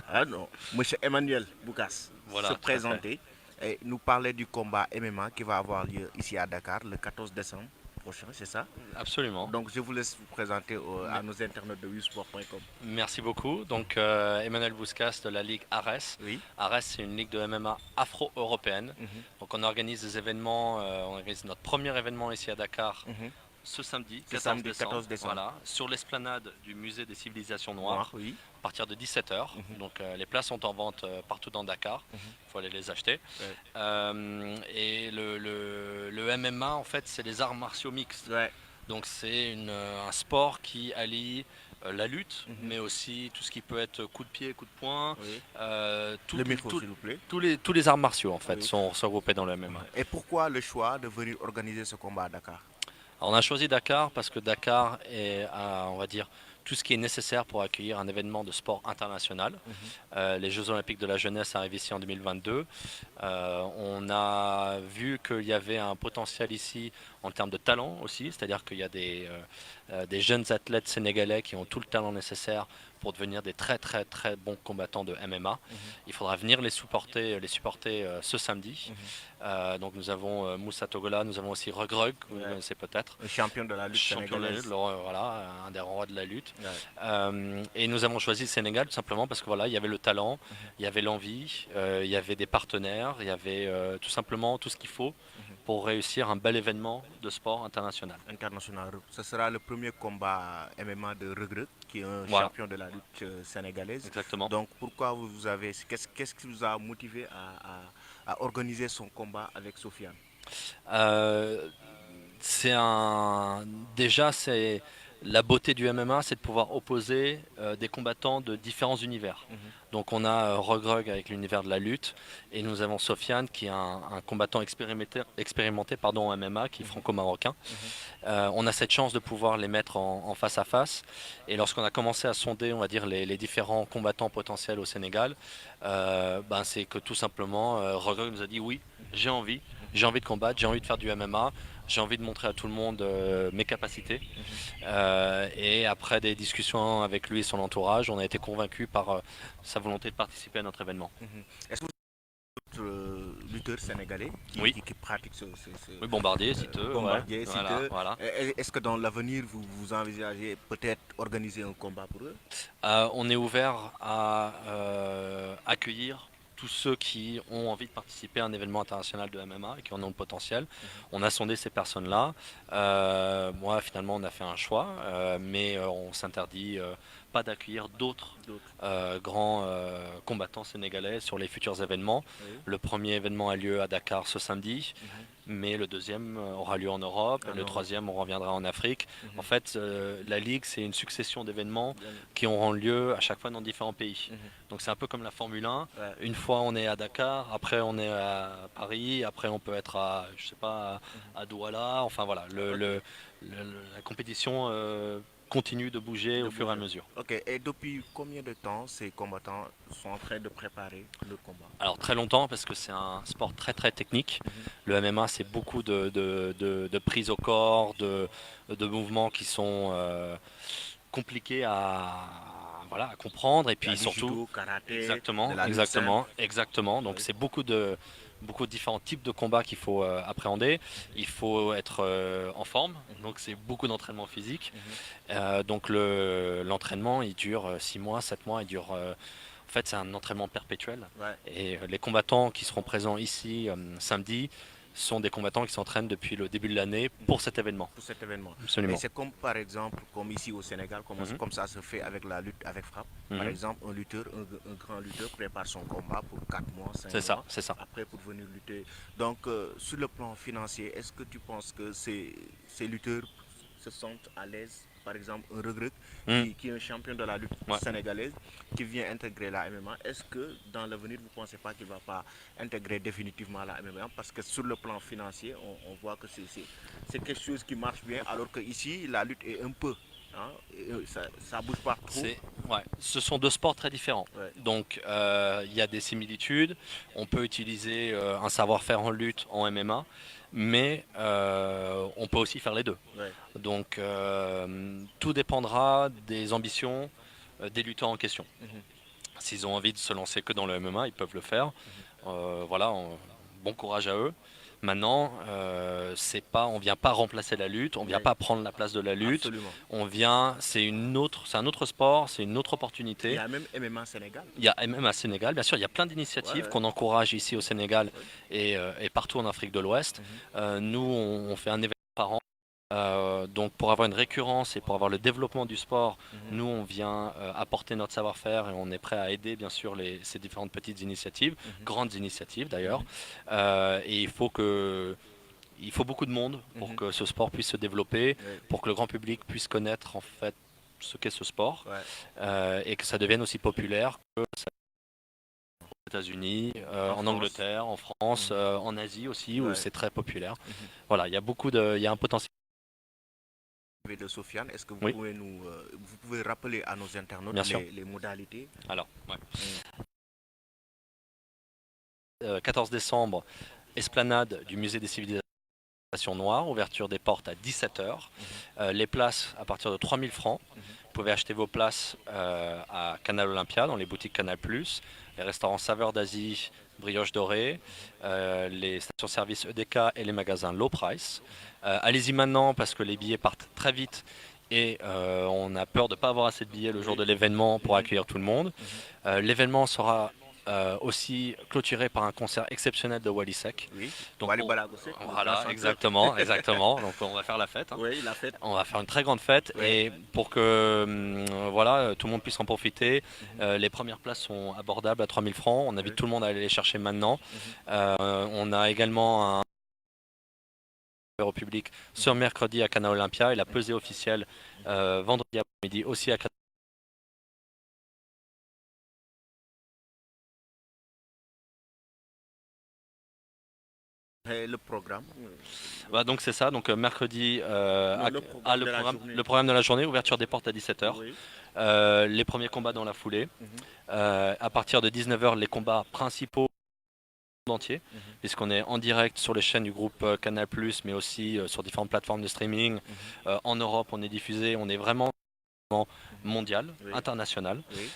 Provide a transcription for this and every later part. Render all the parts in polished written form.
Ah non, Monsieur Emmanuel Boukas se Voilà, tout à fait. présenter et nous parler du combat MMA qui va avoir lieu ici à Dakar le 14 décembre prochain, c'est ça? Absolument. Donc je vous laisse vous présenter à Me- nos internautes de wisport.com. Merci beaucoup. Donc, Emmanuel Bouscas de la Ligue Ares. Oui. Ares, c'est une ligue de MMA afro-européenne. Mhm, Donc, on organise des événements. On organise notre premier événement ici à Dakar mhm. ce samedi Ce 14 samedi décembre. 14 décembre. Voilà, sur l'esplanade du musée des civilisations Noir, noires oui. à partir de 17h. Mhm, Donc, les places sont en vente partout dans Dakar. mhm. Il faut aller les acheter. Ouais. Et le MMA, en fait, c'est les arts martiaux mixtes. Ouais. Donc c'est un sport qui allie la lutte, Mhm, mais aussi tout ce qui peut être coup de pied, coup de poing, oui. tout- Le micro, tout- s'il vous plaît. tous les arts martiaux en fait Oui. sont regroupés dans le MMA. Et pourquoi le choix de venir organiser ce combat à Dakar? Alors on a choisi Dakar parce que Dakar est, on va dire, tout ce qui est nécessaire pour accueillir un événement de sport international. Mhm, Les Jeux Olympiques de la jeunesse arrivent ici en 2022. On a vu qu'il y avait un potentiel ici en termes de talent aussi, c'est-à-dire qu'il y a des jeunes athlètes sénégalais qui ont tout le talent nécessaire pour devenir des très très très bons combattants de MMA. mhm, Il faudra venir les supporter ce samedi. mhm. Donc nous avons Moussa Togola, nous avons aussi Regreg, vous Ouais. connaissez peut-être, Un champion de la lutte champion de la lutte, sénégalaise. voilà, un des rois de la lutte. Ouais. Et nous avons choisi le Sénégal tout simplement parce que voilà, il y avait le talent, Mhm, il y avait l'envie, il y avait des partenaires, il y avait tout simplement tout ce qu'il faut mhm. pour réussir un bel événement de sport international. International. Ce sera le premier combat MMA de Regreg, qui est un Voilà, champion de la lutte sénégalaise. exactement. Donc pourquoi vous avez, qu'est-ce qui vous a motivé à organiser son combat avec Sofiane? Euh, c'est un déjà c'est la beauté du MMA, c'est de pouvoir opposer des combattants de différents univers. Mhm, Donc on a Regreg avec l'univers de la lutte et nous avons Sofiane qui est un combattant expérimenté pardon, en MMA qui est mhm, franco-marocain. mhm, On a cette chance de pouvoir les mettre en face à face. Et lorsqu'on a commencé à sonder, on va dire, les différents combattants potentiels au Sénégal, c'est que tout simplement, Regreg nous a dit oui, mhm, j'ai envie de combattre, j'ai envie de faire du MMA, j'ai envie de montrer à tout le monde mes capacités. mhm, Et après des discussions avec lui et son entourage, on a été convaincus par sa volonté de participer à notre événement. mhm. Est-ce que vous êtes lutteur sénégalais Oui, qui pratique oui, Bombardier, si tu ouais, bombardier, voilà, siteu? voilà. Est-ce que dans l'avenir, vous envisagez peut-être organiser un combat pour eux? On est ouvert à accueillir tous ceux qui ont envie de participer à un événement international de MMA et qui en ont le potentiel. Mhm, On a sondé ces personnes-là. Moi, finalement, on a fait un choix, mais on s'interdit pas d'accueillir d'autres d'autres. grands combattants sénégalais sur les futurs événements. Oui. Le premier événement a lieu à Dakar ce samedi, Mhm. mais le deuxième aura lieu en Europe, En le Europe. troisième on reviendra en Afrique. En Mhm. fait, la Ligue, c'est une succession d'événements Bien. qui auront lieu à chaque fois dans différents pays. Mhm. Donc c'est un peu comme la Formule 1. Ouais. Une fois on est à Dakar, après on est à Paris, après on peut être à, je sais pas, Mhm. à Douala. Enfin voilà, Ok. la compétition continue de bouger De au fur et à bouger. mesure. Ok. Et depuis combien de temps ces combattants sont en train de préparer le combat? Alors très longtemps parce que c'est un sport très très technique. Mhm. Le MMA c'est beaucoup de prise au corps, de mouvements qui sont compliqués voilà, à comprendre et Il y a puis du surtout judo, karaté, de exactement, la lutte exactement, simple. exactement. Donc Oui. c'est beaucoup de différents types de combats qu'il faut appréhender. Il faut être en forme, Mhm. donc c'est beaucoup d'entraînement physique. Mhm. Donc l'entraînement il dure 6 mois, 7 mois, il dure en fait, c'est un entraînement perpétuel. Ouais. Et les combattants qui seront présents ici samedi sont des combattants qui s'entraînent depuis le début de l'année Mhm. pour cet événement. Pour cet événement. Et Absolument. c'est comme par exemple, comme ici au Sénégal, Mhm, comme ça se fait avec la lutte avec frappe. Par mhm. exemple, un grand lutteur prépare son combat pour 4 mois, 5 C'est ça, mois, c'est ça. après pour venir lutter. Donc, sur le plan financier, est-ce que tu penses que ces lutteurs se sentent à l'aise? Par exemple, un Reug Mhm, qui est un champion de la lutte ouais. sénégalaise, qui vient intégrer la MMA. Est-ce que dans l'avenir, vous ne pensez pas qu'il ne va pas intégrer définitivement la MMA? Parce que sur le plan financier, on voit que c'est quelque chose qui marche bien, alors que ici la lutte est un peu, hein, ça bouge pas trop. C'est, ouais. Ce sont deux sports très différents. Ouais. Donc, il y a des similitudes. On peut utiliser un savoir-faire en lutte en MMA, mais on peut aussi faire les deux. Ouais. Donc, tout dépendra des ambitions des lutteurs en question. Mhm. S'ils ont envie de se lancer que dans le MMA, ils peuvent le faire. Voilà, bon courage à eux. Maintenant, on vient pas remplacer la lutte, on vient Oui, pas prendre la place de la lutte. absolument. C'est un autre sport, c'est une autre Il y opportunité. a même MMA Sénégal. Il y a même à Sénégal, bien sûr, il y a plein Ouais, d'initiatives ouais. qu'on encourage ici au Sénégal Oui. et partout en Afrique de l'Ouest. Mhm, Nous, on fait un événement par an. Donc pour avoir une récurrence et pour avoir le développement du sport, mhm, nous on vient apporter notre savoir-faire et on est prêt à aider bien sûr ces différentes petites initiatives, mhm, grandes initiatives d'ailleurs. mhm, Et il faut beaucoup de monde pour mhm. que ce sport puisse se développer, Oui, pour que le grand public puisse connaître en fait ce qu'est ce sport ouais. et que ça devienne aussi populaire que ça aux États-Unis, En en France. Angleterre, en France, Mhm, en Asie aussi où ouais. c'est très populaire. Mhm. Voilà, il y a un potentiel. De Sofiane, est-ce que Oui, vous pouvez rappeler à nos internautes bien sûr. les modalités? Alors, ouais. Mm. 14 décembre, esplanade du musée des civilisations noires, ouverture des portes à 17 heures. Mhm, Les places à partir de 3000 francs. mhm. Vous pouvez acheter vos places à Canal Olympia, dans les boutiques Canal+, les restaurants Saveurs d'Asie, Brioche Dorée, les stations-service EDK et les magasins Low Price. Allez-y maintenant parce que les billets partent très vite et on a peur de ne pas avoir assez de billets le jour Oui. de l'événement pour Mhm, accueillir tout le monde. mhm. L'événement sera aussi clôturé par un concert exceptionnel de Wally Seck. Oui. Donc Wally Balagosek, le grand voilà, chanteur. exactement, exactement. Donc on va faire la fête, hein. Oui, la fête. On va faire une très grande fête Oui. et pour que voilà, tout le monde puisse en profiter, Mhm, les premières places sont abordables à 3000 francs. On invite oui. tout le monde à aller les chercher maintenant. Mhm, On a également un au public ce mhm. mercredi à Canal Olympia et la pesée officielle vendredi après-midi aussi à Canal. Et le programme? Bah, donc c'est ça, donc mercredi Non, le programme de la le journée. programme de la journée, ouverture des portes à 17 heures. Oui. Les premiers combats dans la foulée. Mhm, À partir de 19 heures, les combats principaux entier, mhm, puisqu'on est en direct sur les chaînes du groupe Canal+, mais aussi sur différentes plateformes de streaming. mhm. En Europe, on est diffusé, on est vraiment mondial, Oui. international. Oui.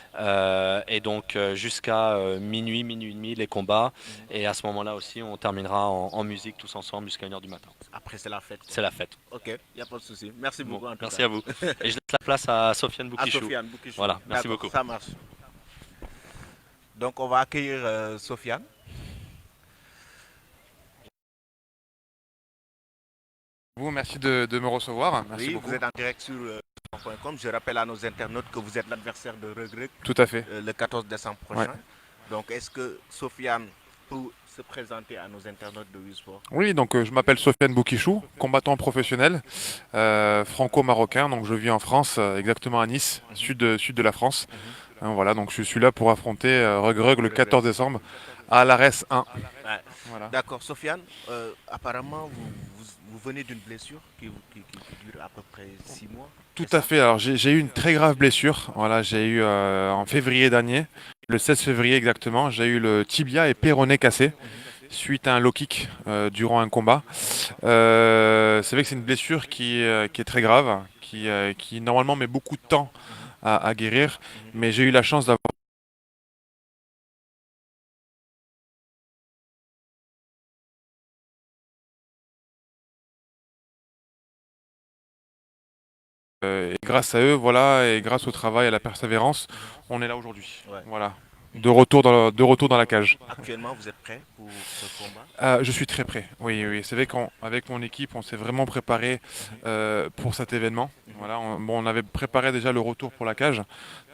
Et donc jusqu'à minuit, minuit et demi, les combats. Mhm. Et à ce moment-là aussi, on terminera en musique tous ensemble jusqu'à 1h du matin. Après, c'est la fête, quoi. C'est la fête. Ok, il n'y a pas de souci. Merci Bon, beaucoup en tout merci cas. à vous. Et je laisse la place à Sofiane À Boukichou. Sofiane Boukichou. Voilà, merci D'accord, beaucoup. ça marche. Donc, on va accueillir Sofiane. Vous, merci de me recevoir. Merci Oui, vous beaucoup. êtes en direct sur .com. Je rappelle à nos internautes que vous êtes l'adversaire de Regreg Tout à fait. le 14 décembre Ouais. prochain. Donc, est-ce que Sofiane peut se présenter à nos internautes de Wisport? Oui, donc je m'appelle Sofiane Boukichou, combattant professionnel, franco-marocain. Donc je vis en France, exactement à Nice, Mhm, sud de la France. mhm. Voilà, donc je suis là pour affronter Regreg le Regreg. 14 décembre à l'ARES 1. Ouais. Voilà. D'accord, Sofiane, apparemment, vous venez d'une blessure qui dure à peu près 6 mois. Tout C'est à ça? fait. Alors j'ai eu une très grave blessure. Voilà, j'ai eu en février dernier, le 16 février exactement, j'ai eu le tibia et péroné cassé Mhm, suite à un low kick durant un combat. C'est vrai que c'est une blessure qui est très grave, qui normalement met beaucoup de temps mhm, à guérir, mhm. mais j'ai eu la chance d'avoir et grâce à eux, voilà, et grâce au travail, à la persévérance, Mhm. on est là aujourd'hui. Ouais. Voilà, de retour dans la cage. Actuellement, vous êtes prêt pour ce combat? Je suis très prêt. Oui, oui. C'est vrai qu'avec mon équipe, on s'est vraiment préparé Mhm, pour cet événement. mhm, Voilà, on avait préparé déjà le retour pour la cage,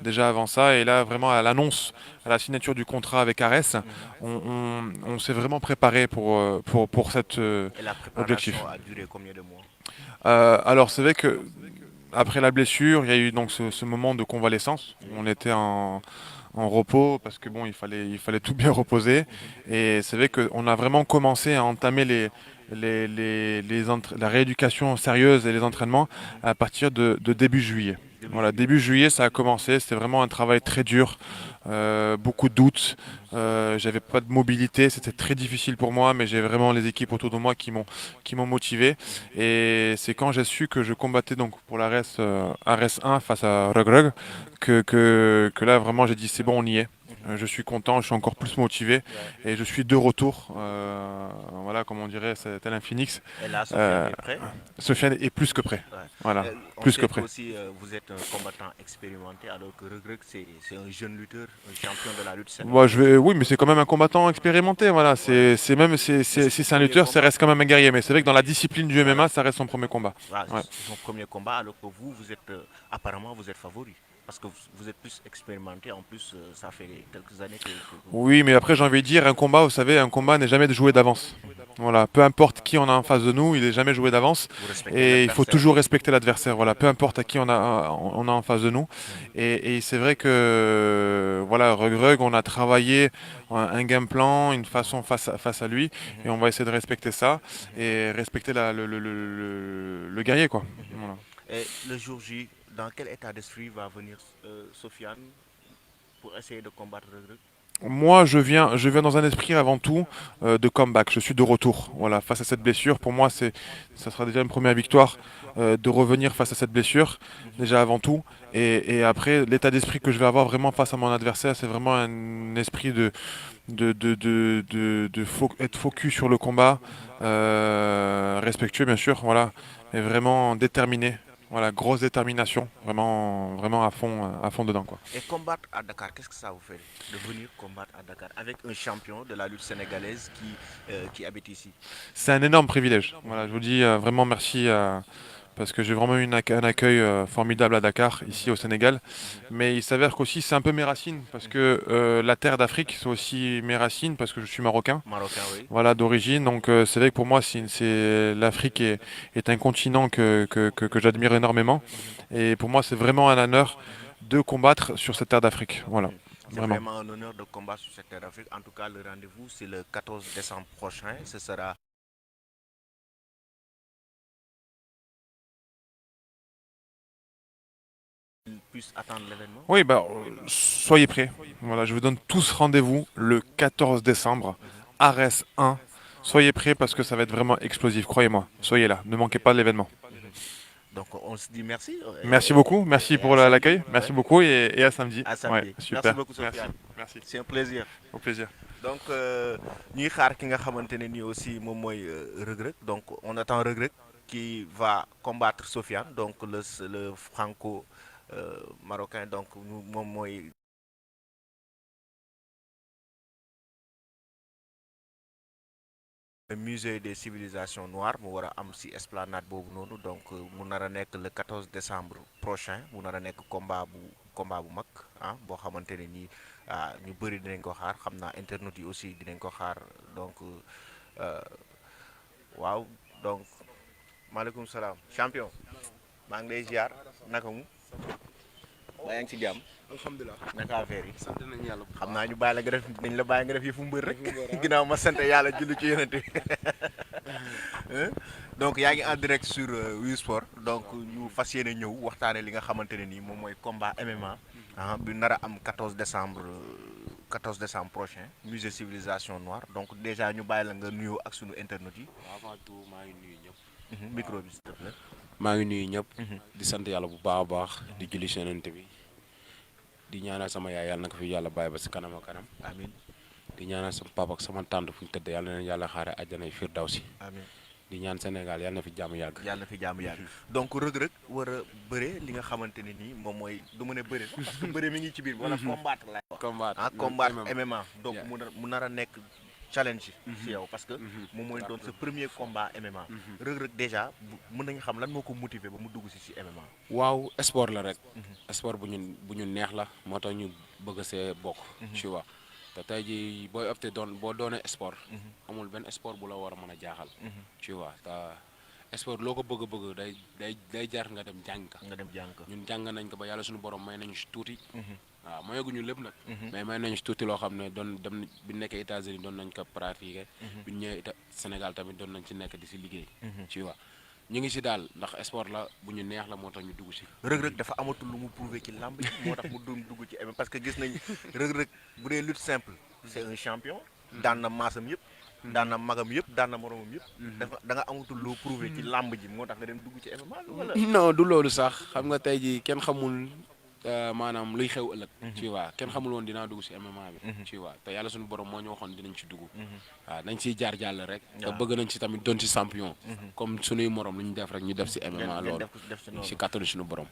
déjà avant ça, et là vraiment à l'annonce, à la signature du contrat avec Ares, mhm. on s'est vraiment préparé pour cet Et la objectif. préparation a duré combien de mois? Alors c'est vrai que après la blessure, il y a eu donc ce moment de convalescence. Oui. On était en repos parce que bon, il fallait tout bien reposer. Mhm, Et c'est vrai qu'on a vraiment commencé à entamer la rééducation sérieuse et les entraînements mhm. à partir de début juillet. Début Voilà, juillet. début juillet, ça a commencé. C'était vraiment un travail très dur. Mhm, beaucoup de doutes. J'avais pas de mobilité, c'était très difficile pour moi, mais j'ai vraiment les équipes autour de moi qui m'ont motivé. Et c'est quand j'ai su que je combattais donc pour l'Ares 1 face à Rug que là vraiment j'ai dit c'est bon, on y est. Je suis content, je suis encore plus motivé Ouais. et je suis de retour. Voilà, comme on dirait, c'est tel un phoenix. Et là, Sofiane Euh, est prêt. Sofiane est plus que prêt. Ouais. Voilà, On plus que sait prêt. qu'aussi vous êtes un combattant expérimenté, alors que Reug c'est un jeune lutteur, un champion de la lutte Moi, sénégalaise. oui, mais c'est quand même un combattant expérimenté. Voilà, Ouais. c'est même, Mais c'est si son c'est un premier lutteur, ça combat. reste quand même un guerrier. Mais c'est vrai que dans la discipline du Voilà. MMA, ça reste son premier combat. Voilà, Ouais. c'est son premier combat, alors que vous êtes apparemment vous êtes favori. Parce que vous êtes plus expérimenté, en plus ça fait quelques années que vous Oui, mais après, j'ai envie de dire, un combat, vous savez, un combat n'est jamais joué d'avance. Voilà, peu importe qui on a en face de nous, il est jamais joué d'avance. vous respectez Et il faut l'adversaire. toujours respecter l'adversaire. Voilà, peu importe à qui on a en face de nous. Et c'est vrai que, voilà, Reug, on a travaillé un game plan, une façon face à lui. Mhm. Et on va essayer de respecter ça Mhm. et respecter le guerrier, quoi. Mhm. Voilà. Et le jour J, dans quel état d'esprit va venir Sofiane pour essayer de combattre Reug? Moi, je viens dans un esprit avant tout de comeback. Je suis de retour. Voilà, face à cette blessure, pour moi, ça sera déjà une première victoire de revenir face à cette blessure, Mhm. déjà avant tout. Et après, l'état d'esprit que je vais avoir vraiment face à mon adversaire, c'est vraiment un esprit être focus sur le combat, Mhm. respectueux bien sûr, voilà, et vraiment déterminé. Voilà, grosse détermination, vraiment, vraiment à fond dedans, quoi. Et combattre à Dakar, qu'est-ce que ça vous fait de venir combattre à Dakar avec un champion de la lutte sénégalaise qui habite ici? C'est un énorme privilège. Voilà, je vous dis vraiment merci parce que j'ai vraiment eu un accueil formidable à Dakar, Mhm. ici au Sénégal. Mhm. Mais il s'avère qu'aussi c'est un peu mes racines parce Mhm. que la terre d'Afrique, c'est aussi mes racines parce que je suis marocain. Marocain, oui. Voilà, d'origine. Donc c'est vrai que pour moi, l'Afrique est un continent que j'admire énormément. Mhm. Et pour moi, c'est vraiment un honneur Mhm. de combattre sur cette terre d'Afrique. Voilà, Mhm. C'est vraiment. vraiment un honneur de combattre sur cette terre d'Afrique. En tout cas, le rendez-vous, c'est le 14 décembre prochain. Ce sera puisse attendre l'événement. Oui, bah, soyez prêts. Voilà, je vous donne tous rendez-vous le 14 décembre, Mhm. Ares 1. Soyez prêts parce que ça va être vraiment explosif, croyez-moi. Soyez là, ne manquez pas de l'événement. Mhm. Donc on se dit merci Merci beaucoup, merci et pour à samedi. l'accueil, merci Ouais. beaucoup et à samedi. À Ouais, samedi. Merci super, beaucoup, merci, Sofiane. merci, C'est un plaisir. au plaisir. Donc ñuy xaar ki nga xamante ne nii aussi moom mooy Reug Reug donc on attend Reug Reug qui va combattre Sofiane donc le franco marocain donc moom mooy le musée des civilisations noires mu war a am ci esplanade boobu noonu donc mu nar a nekk le 14 décembre prochain mu nar a nekk combat bu mag ah boo xamante ne nii ñu bëri dinañ ko xaar xam naa internet yi aussi dinañ ko xaar donc euh, waaw donc maaleykum salaam champion maa ngi lay ziar naka mu ba yaa ngi ci jàmm alhamdulilah naka affaire yi sant nañu yàlla bu xam naa ñu bàyyi la nga def nañ la bàyyi nga def yëfu mbër rek ginnaaw ma sant yàlla julli ci yonent bi donc yaa ngi en direct sur Wii Sport donc ñu fas yéene ñëw waxtaane li nga xamante ne nii moom mooy combat MMA bi nar a am 14 décembre 14 décembre prochain musée civilisation noire donc déjà ñu bàyyi la nga nuyoo ak sunu internet yi. avant tout maa ngi nuyu ñëpp. micro bi s'il te plaît. maa ngi nuyu ñëpp. Mhm. di sant yàlla bu baax a baax. di julli si Yonent bi. di ñaanal sama yaay yàlla na ko fi yàlla bàyyi ba si kanam a kanam. amiin di ñaanal sama papa ak sama tante fu ñu tëdd yàlla na leen yàlla xaare àjjanay firdawsi. amiin di ñaan Sénégal yàlla na fi jàmm yàgg. yàlla na fi jàmm yàgg donc Reug Reug war a bëre li nga xamante ne nii moom mooy du mu ne bëre sax parce que bëre mi ngi ci biir wala combattre lay wax combat combat MMA donc Yeah. mu nar a nekk challenge ci yow parce que moom mooy doon sa premier combat MMA Reug Reug déjà mën nañu xam lan moo ko motiver ba mu dugg ci MMA. waaw sport la rek. sport bu ñu neex la moo tax ñu bëgg see bokk. tu vois te tey jii booy opté boo doonee sport. amul benn sport bu la war a mën a jaaxal. tu vois te sport loo ko bëgg day jar nga dem jàng ka. nga dem jàng ko. ñun jàng nañ ko ba yàlla suñu borom may nañu si tuuti. waaw mayaguñu lépp nag. mais may nañu si tuuti loo xam ne doon dem bi nekkee États-Unis doon nañ ko pratiquer. bi ñu ñëwee Sénégal tamit doon nañ ci nekk di si liggéey. tu vois ñu ngi si daal ndax sport la bu ñu neex la moo tax ñu dugg si. Reug Reug dafa amatul lu mu prouver ci làmb ji moo tax mu doon dugg ci MMA parce que gis nañ Reug Reug bu dee lutte simple c'est un champion daan na maasam yëpp daan na magam yëpp daan na moromam yëpp dafa da nga amatul loo prouver ci làmb ji moo tax nga dem dugg ci MMA wala non du loolu sax xam nga tey ji kenn xamul maanaam luy xew ëllëg. ci waa kenn xamul woon dinaa dugg si MMA bi. ci waa te yàlla suñu borom moo ñu waxoon dinañ ci dugg. waaw nañ siy jaar jàll rek. te bëgg nañ ci tamit doon ci champion. comme suñuy morom lu ñu def rek ñu def si MMA loolu. si kattanu suñu borom.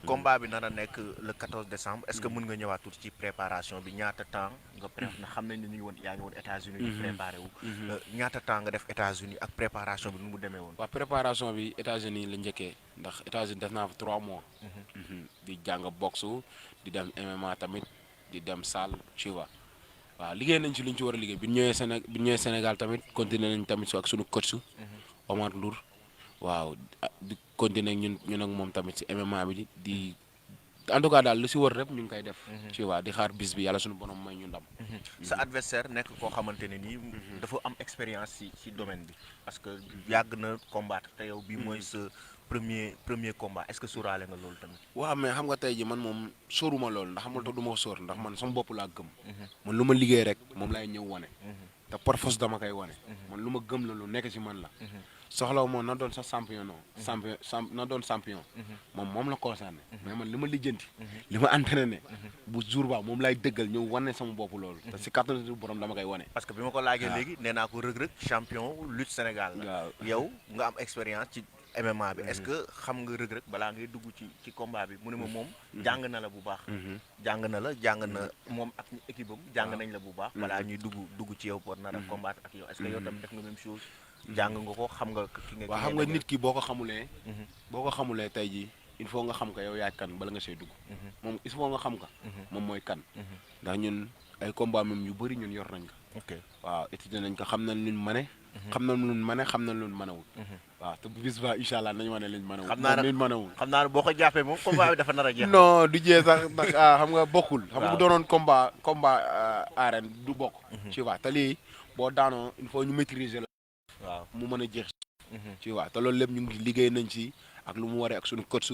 combat bi nar a nekk le 14 décembre est-ce que mën nga ñëwaat tuuti ci préparation bi ñaata temps nga ndax xam nañ ne ñu ngi woon yaa ngi woon États-Unis di préparé wu. ñaata temps nga def États-Unis ak préparation bi nu mu demee woon. waaw préparation bi États-Unis la njëkkee ndax États-Unis def naa fa 3 mois. di jàng boxe di dem MMA tamit di dem salle ci waa waaw liggéey nañ ci lu ñu ci war a liggéey bi ñu ñëwee Sénégal tamit continuer nañ tamit ak suñu coach Omar Ndour waaw di continuer ñun ak moom tamit ci MMA bi di en tout cas daal lu si wër rek ñu ngi koy def. ci waa di xaar bis bi yàlla suñu borom may ñu ndam. sa adversaire nekk koo xamante ne nii dafa am expérience ci domaine bi parce que yàgg na combattre te yow bii mooy sa premier combat est-ce que sóoraale nga loolu tamit. waaw mais xam nga tey ji man moom sóoruma loolu ndax xamul tax du ma ko sóor ndax man sama bopp laa gëm. man lu ma liggéey rek moom laay ñëw wane. te par force dama koy wane. man lu ma gëm la lu nekk ci man la. soxlaw moom na doon sa champion na doon champion. moom la concerné. mais man li ma lijjanti. li ma entraîné. bu jour ba moom laay dëggal ñëw wane sama bopp loolu. te ci kàttanu suñu borom dama koy wane. parce que bi ma ko laajee léegi nee naa ko Reug Reug champion lutte Sénégal la. yow nga am expérience ci MMA bi est-ce que xam nga Reug Reug balaa ngay dugg ci combat bi mu ne ma moom. jàng na la bu baax. jàng na moom ak équipe am jàng nañ la bu baax. balaa ñuy dugg ci yow pour nar a combattre ak yow est-ce que yow tamit def nga même chose. jàng nga ko xam nga ki nga. waaw xam nga nit ki boo ko xamulee tey jii il faut nga xam ko yow yaay kan bala nga see dugg. moom il faut nga xam ko. moom mooy kan. ndax ñun ay combat même yu bëri ñun yor nañ ko. ok waaw étudier nañ ko xam nañ luñ mane. xam nañ luñ mane xam nañ luñ mënewul. waaw te bu bis ba incha allah nañu wane luñ mënewul. xam naa ne boo ko jàppee moom combat bi dafa nar a jeex. non du jee sax ndax xam nga bokkul. xam nga bu doonoon combat arène du bokk. ci waa te lii boo daanoo il faut ñu maîtriser la. waaw mu mën a jeex. ci waa te loolu lépp ñu ngi liggéey nañ ci ak lu mu waree ak suñu coach